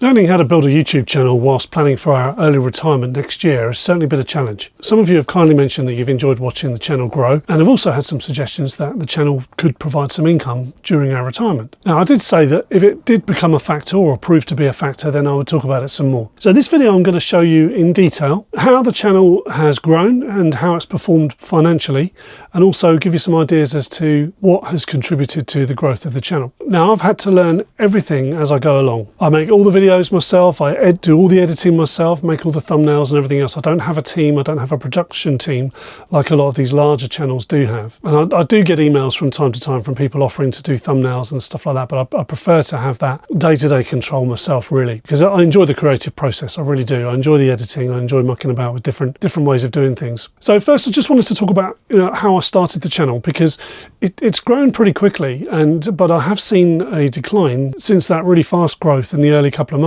Learning how to build a YouTube channel whilst planning for our early retirement next year has certainly been a challenge. Some of you have kindly mentioned that you've enjoyed watching the channel grow, and have also had some suggestions that the channel could provide some income during our retirement. Now, I did say that if it did become a factor or prove to be a factor, then I would talk about it some more. So this video I'm going to show you in detail how the channel has grown and how it's performed financially, and also give you some ideas as to what has contributed to the growth of the channel. Now, I've had to learn everything as I go along. I make all the videos myself, I do all the editing myself, make all the thumbnails and everything else. I don't have a team, I don't have a production team like a lot of these larger channels do have. And I do get emails from time to time from people offering to do thumbnails and stuff like that, but I prefer to have that day-to-day control myself, really, because I enjoy the creative process. I really do. I enjoy the editing, I enjoy mucking about with different ways of doing things. So first, I just wanted to talk about how I started the channel, because it's grown pretty quickly, but I have seen a decline since that really fast growth in the early couple of months.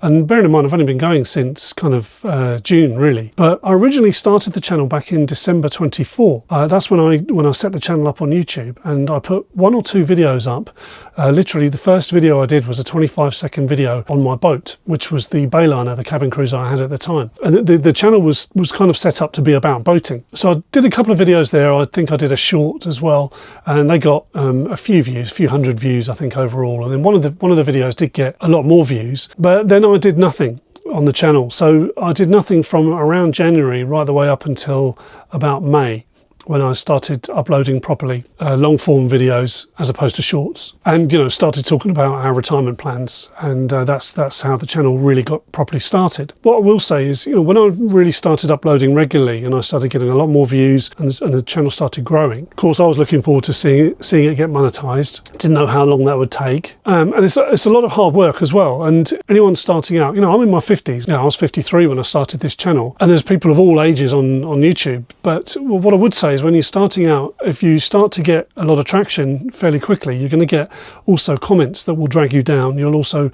And bearing in mind, I've only been going since kind of June, really. But I originally started the channel back in December 24. That's when I set the channel up on YouTube, and I put 1 or 2 videos up. Literally, the first video I did was a 25-second video on my boat, which was the Bayliner, the cabin cruiser I had at the time. And the channel was kind of set up to be about boating. So I did a couple of videos there. I think I did a short as well, and they got a few views, a few hundred views, I think, overall. And then one of the videos did get a lot more views, but then I did nothing on the channel. So I did nothing from around January right the way up until about May, when I started uploading properly long form videos as opposed to shorts, and started talking about our retirement plans, and that's how the channel really got properly started. What I will say is, when I really started uploading regularly and I started getting a lot more views and the channel started growing, of course I was looking forward to seeing it get monetized. Didn't know how long that would take, and it's a lot of hard work as well. And anyone starting out, I'm in my 50s now. I was 53 when I started this channel, and there's people of all ages on YouTube. But what I would say is, when you're starting out, if you start to get a lot of traction fairly quickly, you're going to get also comments that will drag you down. You'll also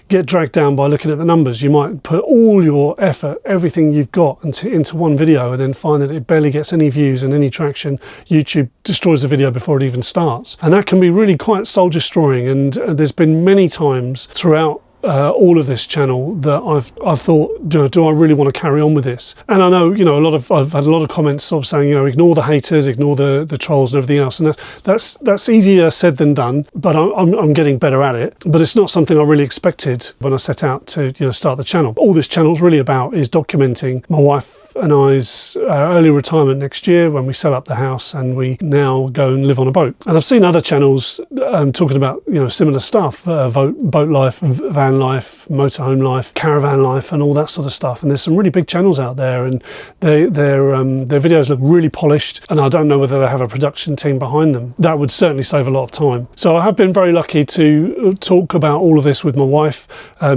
get dragged down by looking at the numbers. You might put all your effort, everything you've got into one video, and then find that it barely gets any views and any traction. YouTube destroys the video before it even starts. And that can be really quite soul destroying. And there's been many times throughout all of this channel that I've thought, do I really want to carry on with this? And I know, I've had a lot of comments sort of saying, ignore the haters, ignore the trolls and everything else. And that's easier said than done, but I'm getting better at it. But it's not something I really expected when I set out to start the channel. All this channel's really about is documenting my wife and I's early retirement next year, when we sell up the house and we now go and live on a boat. And I've seen other channels talking about similar stuff, boat life, van life, motorhome life, caravan life, and all that sort of stuff. And there's some really big channels out there, and their videos look really polished, and I don't know whether they have a production team behind them. That would certainly save a lot of time. So I have been very lucky to talk about all of this with my wife,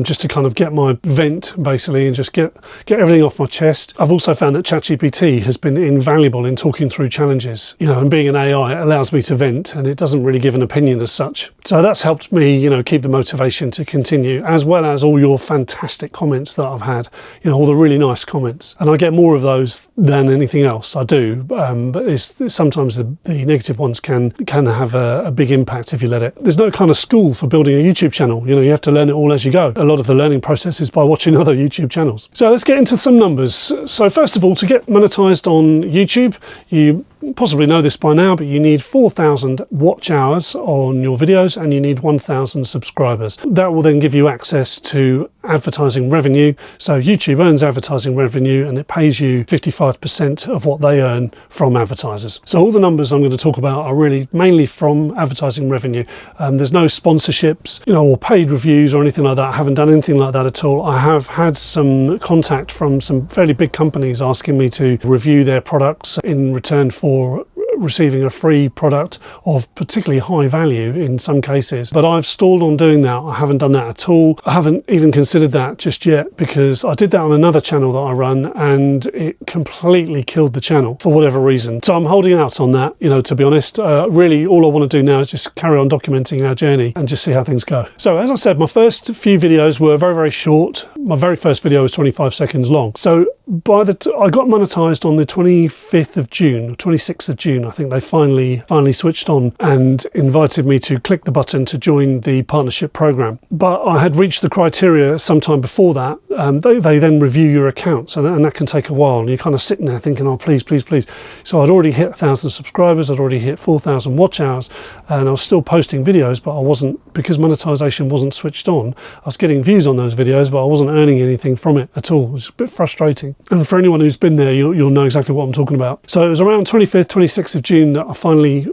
just to kind of get my vent, basically, and just get everything off my chest. I've also found that ChatGPT has been invaluable in talking through challenges. And being an AI, it allows me to vent, and it doesn't really give an opinion as such. So that's helped me, keep the motivation to continue, as well as all your fantastic comments that I've had, all the really nice comments. And I get more of those than anything else. I do, but sometimes the negative ones can have a big impact if you let it. There's no kind of school for building a YouTube channel. You have to learn it all as you go. A lot of the learning process is by watching other YouTube channels. So let's get into some numbers. So first of all, to get monetized on YouTube, you possibly know this by now, but you need 4,000 watch hours on your videos, and you need 1,000 subscribers. That will then give you access to advertising revenue. So YouTube earns advertising revenue, and it pays you 55% of what they earn from advertisers. So all the numbers I'm going to talk about are really mainly from advertising revenue. There's no sponsorships, or paid reviews or anything like that. I haven't done anything like that at all. I have had some contact from some fairly big companies asking me to review their products in return for receiving a free product of particularly high value in some cases, but I've stalled on doing that. I haven't done that at all. I haven't even considered that just yet, because I did that on another channel that I run, and it completely killed the channel for whatever reason. So I'm holding out on that, to be honest. Really, all I want to do now is just carry on documenting our journey and just see how things go. So as I said, my first few videos were very, very short. My very first video was 25 seconds long. So I got monetized on the 25th of June, 26th of June, I think they finally switched on and invited me to click the button to join the partnership program. But I had reached the criteria sometime before that. They then review your account, and that can take a while, and you're kind of sitting there thinking, oh, please. So I'd already hit 1,000 subscribers, I'd already hit 4,000 watch hours, and I was still posting videos, but I wasn't, because monetization wasn't switched on, I was getting views on those videos, but I wasn't earning anything from it at all. It was a bit frustrating. And for anyone who's been there, you'll know exactly what I'm talking about. So it was around 25th, 26th of June that I finally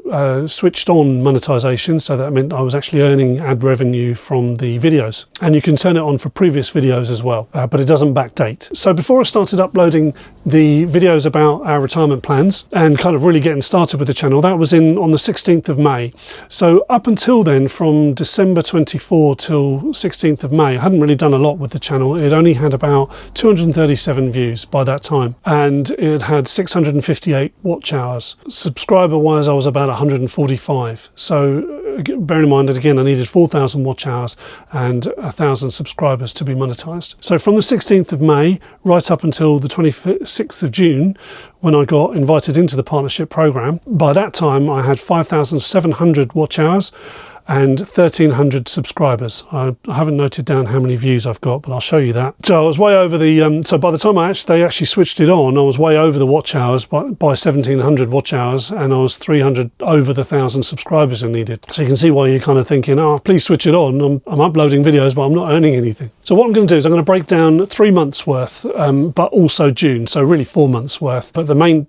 switched on monetization, so that meant I was actually earning ad revenue from the videos. And you can turn it on for previous videos as well, but it doesn't backdate. So before I started uploading the videos about our retirement plans and kind of really getting started with the channel, that was on the 16th of May. So up until then, from December 24 till 16th of May, I hadn't really done a lot with the channel. It only had about 237 views by that time, and it had 658 watch hours. Subscriber wise, I was about 145. So bearing in mind that, again, I needed 4,000 watch hours and 1,000 subscribers to be monetized. So from the 16th of May right up until the 26th of June, when I got invited into the partnership program, by that time I had 5,700 watch hours and 1,300 subscribers. I haven't noted down how many views I've got, but I'll show you that. So I was way over the, so by the time they actually switched it on, I was way over the watch hours by 1,700 watch hours, and I was 300 over the 1,000 subscribers I needed. So you can see why you're kind of thinking, oh, please switch it on. I'm uploading videos, but I'm not earning anything. So what I'm going to do is I'm going to break down 3 months worth, but also June, so really 4 months worth. But the main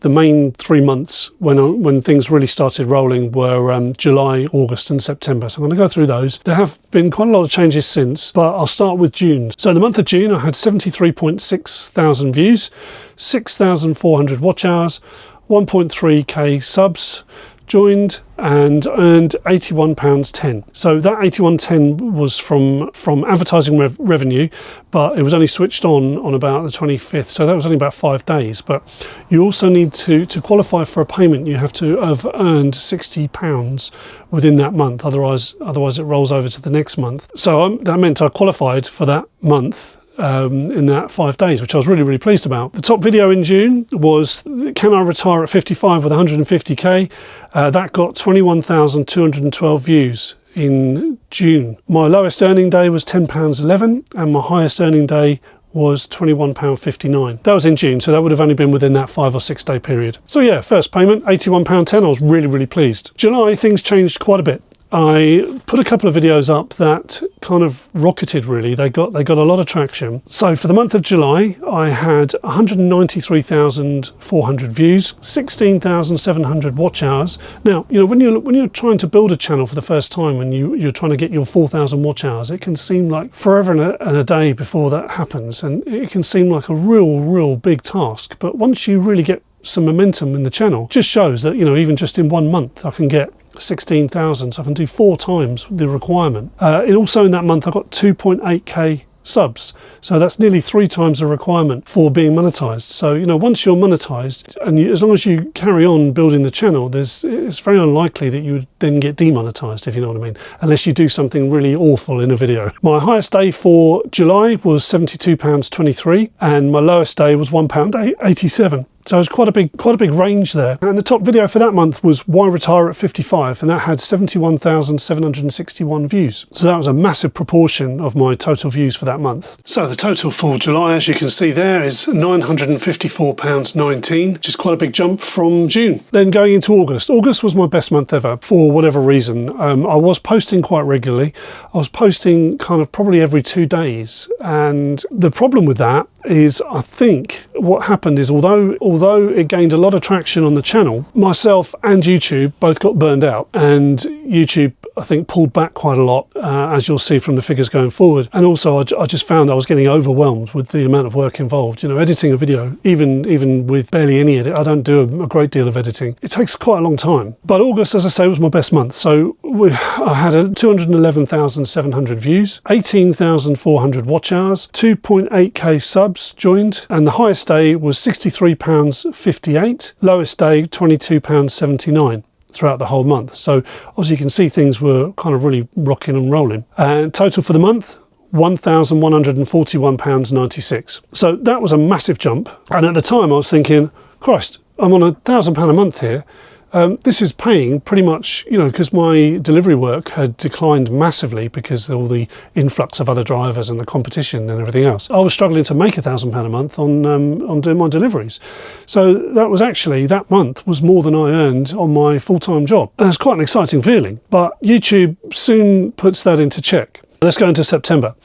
3 months when things really started rolling were July, August and September. So I'm going to go through those. There have been quite a lot of changes since, but I'll start with June. So in the month of June, I had 73.6 thousand views, 6,400 watch hours, 1.3k subs joined, and earned £81.10. So that £81.10 was from advertising revenue, but it was only switched on about the 25th, so that was only about 5 days. But you also need to qualify for a payment, you have to have earned £60 within that month, otherwise it rolls over to the next month. So that meant I qualified for that month in that 5 days, which I was really pleased about. The top video in June was Can I Retire at 55 with 150k? That got 21,212 views in June. My lowest earning day was £10.11 and my highest earning day was £21.59. That was in June, so that would have only been within that 5 or 6 day period. So yeah, first payment, £81.10. I was really pleased. July, things changed quite a bit. I put a couple of videos up that kind of rocketed, really. They got a lot of traction. So for the month of July, I had 193,400 views, 16,700 watch hours. Now, you know, when you're trying to build a channel for the first time and you're trying to get your 4,000 watch hours, it can seem like forever and a day before that happens, and it can seem like a real big task. But once you really get some momentum in the channel, it just shows that, you know, even just in 1 month I can get 16,000, so I can do 4 times the requirement. Also in that month I got 2.8k subs, so that's nearly 3 times the requirement for being monetized. So, you know, once you're monetized, and as long as you carry on building the channel, it's very unlikely that you would then get demonetized, if you know what I mean, unless you do something really awful in a video. My highest day for July was £72.23 and my lowest day was £1.87. So it was quite a big range there. And the top video for that month was Why Retire at 55, and that had 71,761 views. So that was a massive proportion of my total views for that month. So the total for July, as you can see there, is £954.19, which is quite a big jump from June. Then going into August. August was my best month ever for whatever reason. I was posting quite regularly. I was posting kind of probably every 2 days. And the problem with that is, I think what happened is, although it gained a lot of traction on the channel, myself and YouTube both got burned out, and YouTube, I think, pulled back quite a lot, as you'll see from the figures going forward. And also I just found I was getting overwhelmed with the amount of work involved. You know, editing a video, even with barely any edit, I don't do a great deal of editing. It takes quite a long time. But August, as I say, was my best month. So I had 211,700 views, 18,400 watch hours, 2.8k subs joined, and the highest day was £63.58, lowest day £22.79 throughout the whole month. So obviously you can see things were kind of really rocking and rolling. And total for the month, £1,141.96. So that was a massive jump. And at the time I was thinking, Christ, I'm on £1,000 a month here. This is paying pretty much, because my delivery work had declined massively because of all the influx of other drivers and the competition and everything else. I was struggling to make £1,000 a month on doing my deliveries. So that month was more than I earned on my full-time job. And it's quite an exciting feeling, but YouTube soon puts that into check. Let's go into September.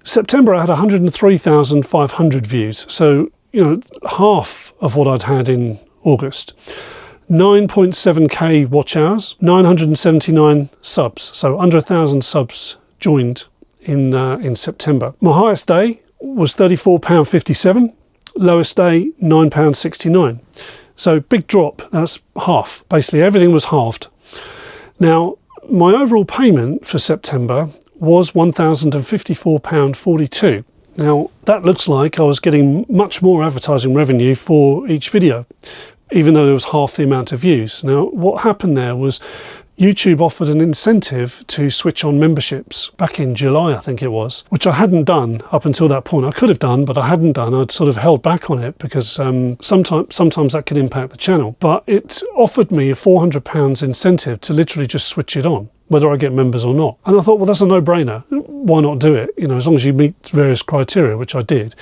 September I had 103,500 views. So, half of what I'd had in August. 9.7k watch hours, 979 subs, so under 1,000 subs joined in September. My highest day was £34.57, lowest day £9.69. So big drop, that's half. Basically everything was halved. Now my overall payment for September was £1,054.42. Now that looks like I was getting much more advertising revenue for each video, even though there was half the amount of views. Now, what happened there was YouTube offered an incentive to switch on memberships back in July, I think it was, which I hadn't done up until that point. I could have done, but I hadn't done. I'd sort of held back on it because sometimes that could impact the channel. But it offered me a £400 incentive to literally just switch it on, whether I get members or not. And I thought, well, that's a no-brainer. Why not do it? As long as you meet various criteria, which I did.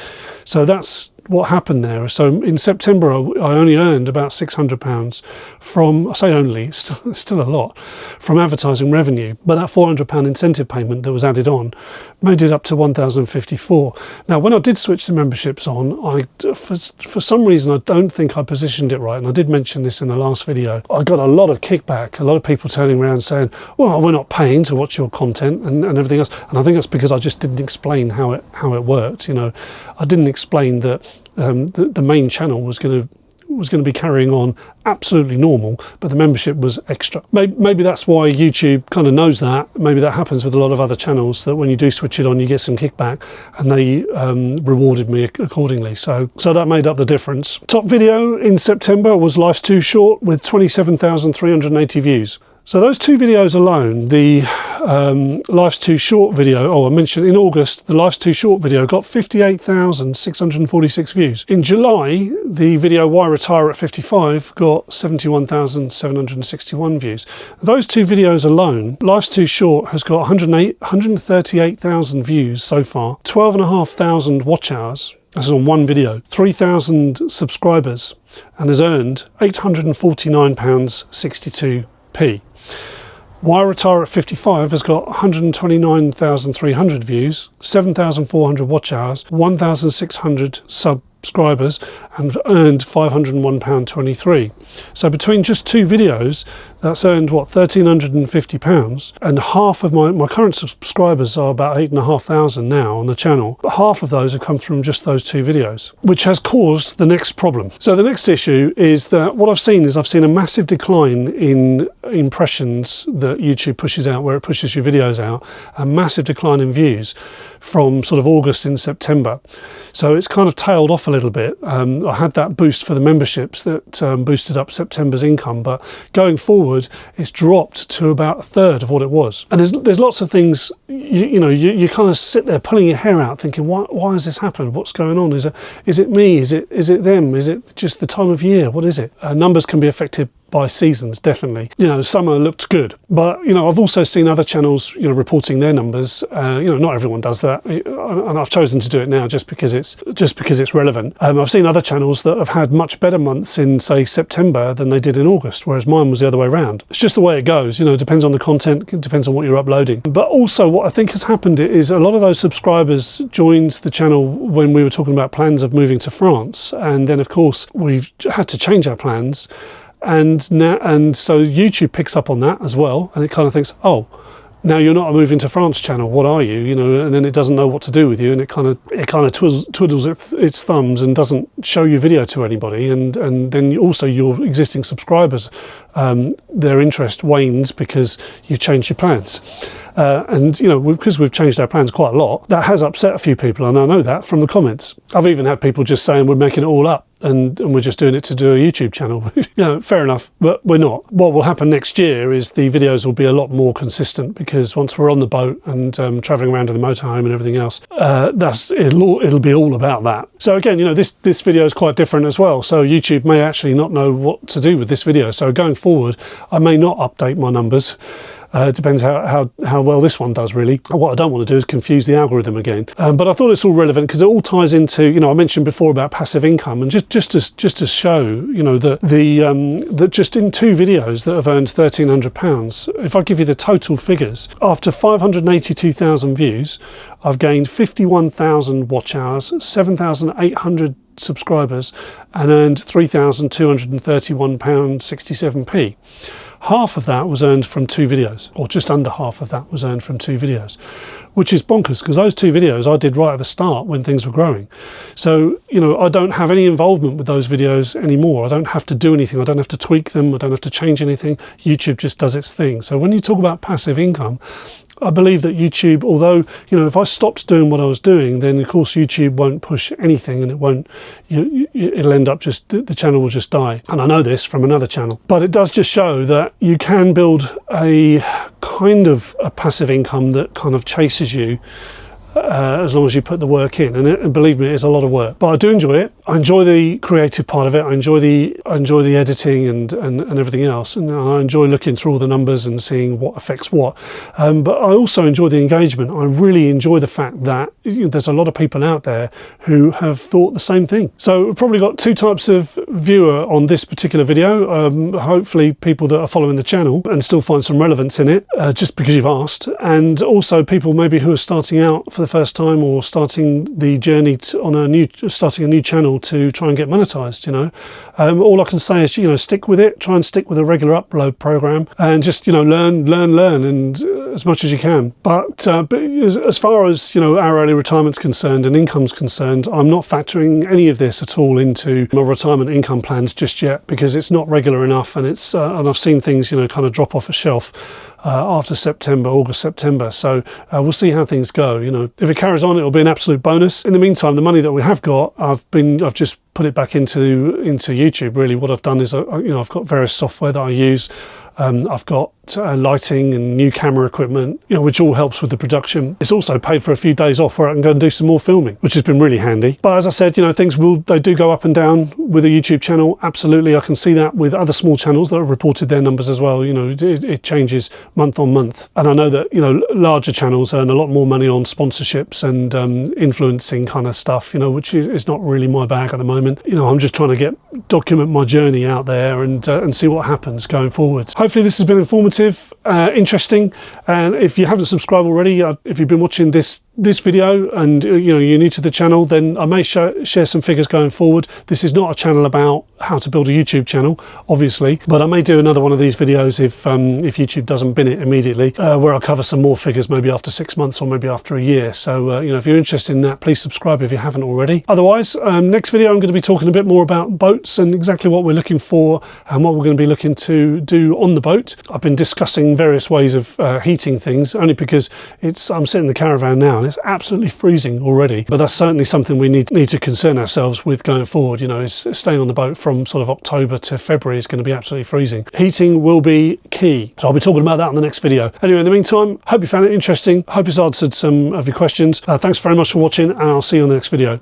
So that's what happened there. So in September, I only earned about £600 from, I say only, it's still a lot, from advertising revenue. But that £400 incentive payment that was added on made it up to £1,054. Now, when I did switch the memberships on, for some reason, I don't think I positioned it right. And I did mention this in the last video. I got a lot of kickback, a lot of people turning around saying, well, we're not paying to watch your content and everything else. And I think that's because I just didn't explain how it worked. I didn't explain that the main channel was going to be carrying on absolutely normal, but the membership was extra. Maybe that's why YouTube kind of knows that. Maybe that happens with a lot of other channels, that when you do switch it on, you get some kickback, and they rewarded me accordingly. So that made up the difference. Top video in September was Life's Too Short with 27,380 views. So those two videos alone, the Life's Too Short video, I mentioned in August, the Life's Too Short video got 58,646 views. In July, the video Why Retire at 55 got 71,761 views. Those two videos alone, Life's Too Short has got 138,000 views so far, 12,500 watch hours. This is on one video, 3,000 subscribers, and has earned £849.62. Why Retire at 55 has got 129,300 views, 7,400 watch hours, 1,600 subscribers, and earned £501.23. So between just two videos, that's earned £1,350, and half of my current subscribers are about 8,500 now on the channel, but half of those have come from just those two videos, which has caused the next problem. So the next issue is that what I've seen a massive decline in impressions that YouTube pushes out, where it pushes your videos out, a massive decline in views from sort of August and September. So it's kind of tailed off a little bit. I had that boost for the memberships that boosted up September's income, but going forward it's dropped to about a third of what it was. And there's lots of things, you kind of sit there pulling your hair out thinking, why has this happened? What's going on? Is it me? Is it them? Is it just the time of year? What is it? Numbers can be affected by seasons, definitely. Summer looked good, but I've also seen other channels reporting their numbers. Not everyone does that, and I've chosen to do it now just because it's relevant. I've seen other channels that have had much better months in, say, September than they did in August, whereas mine was the other way around. It's just the way it goes. It depends on the content, it depends on what you're uploading. But also what I think has happened is a lot of those subscribers joined the channel when we were talking about plans of moving to France, and then of course we've had to change our plans. And so YouTube picks up on that as well, and it kind of thinks, oh, now you're not a Moving to France channel, what are you? And then it doesn't know what to do with you, and it kind of twiddles its thumbs and doesn't show your video to anybody, and then also your existing subscribers, their interest wanes because you've changed your plans. And because we've changed our plans quite a lot, that has upset a few people, and I know that from the comments. I've even had people just saying we're making it all up. and we're just doing it to do a YouTube channel. You know, fair enough, but we're not. What will happen next year is the videos will be a lot more consistent, because once we're on the boat and traveling around in the motorhome and everything else, it'll be all about that. So again, you know, this video is quite different as well. So YouTube may actually not know what to do with this video. So going forward, I may not update my numbers. It depends how well this one does, really. What I don't want to do is confuse the algorithm again. But I thought it's all relevant because it all ties into, you know, I mentioned before about passive income, and just to show, you know, that just in 2 videos that have earned £1,300, if I give you the total figures, after 582,000 views, I've gained 51,000 watch hours, 7,800 subscribers, and earned £3,231.67p. Half of that was earned from 2 videos, or just under half of that was earned from 2 videos, which is bonkers, because those 2 videos I did right at the start when things were growing. So, you know, I don't have any involvement with those videos anymore. I don't have to do anything. I don't have to tweak them. I don't have to change anything. YouTube just does its thing. So when you talk about passive income, I believe that YouTube, although, you know, if I stopped doing what I was doing, then of course YouTube won't push anything, and it won't, it'll end up just, the channel will just die. And I know this from another channel, but it does just show that you can build a kind of a passive income that kind of chases you, as long as you put the work in, and believe me, it's a lot of work, but I do enjoy it. I enjoy the creative part of it. I enjoy the editing and everything else, and I enjoy looking through all the numbers and seeing what affects what, but I also enjoy the engagement. I really enjoy the fact that there's a lot of people out there who have thought the same thing. So we've probably got 2 types of viewer on this particular video. Hopefully people that are following the channel and still find some relevance in it, just because you've asked, and also people maybe who are starting out for the first time, or starting the journey starting a new channel to try and get monetized. You know, all I can say is, you know, stick with it. Try and stick with a regular upload program, and just, you know, learn, and as much as you can. But as far as, you know, our early retirement's concerned and income's concerned, I'm not factoring any of this at all into my retirement income plans just yet, because it's not regular enough, and it's and I've seen things, you know, kind of drop off a shelf after August, September. So we'll see how things go. You know, if it carries on, it'll be an absolute bonus. In the meantime, the money that we have got, I've just put it back into YouTube. Really, what I've done is, you know, I've got various software that I use. I've got lighting and new camera equipment, you know, which all helps with the production. It's also paid for a few days off where I can go and do some more filming, which has been really handy. But as I said, you know, they do go up and down with a YouTube channel. Absolutely, I can see that with other small channels that have reported their numbers as well. You know, it changes month on month, and I know that, you know, larger channels earn a lot more money on sponsorships and influencing kind of stuff, you know, which is not really my bag at the moment. You know, I'm just trying to document my journey out there and see what happens going forward. Hopefully this has been informative, interesting, and if you haven't subscribed already, if you've been watching this video and you know, you're new to the channel, then I may share some figures going forward. This is not a channel about how to build a YouTube channel, obviously, but I may do another one of these videos if YouTube doesn't bin it immediately, where I cover some more figures, maybe after 6 months or maybe after a year. So you know, if you're interested in that, please subscribe if you haven't already. Otherwise, next video I'm going to be talking a bit more about boats and exactly what we're looking for and what we're going to be looking to do on the boat. I've been discussing various ways of heating things, only because I'm sitting in the caravan now and it's absolutely freezing already, but that's certainly something we need to concern ourselves with going forward. You know, is staying on the boat from sort of October to February is going to be absolutely freezing. Heating will be key, so I'll be talking about that in the next video. Anyway, in the meantime, hope you found it interesting, hope it's answered some of your questions. Thanks very much for watching, and I'll see you on the next video.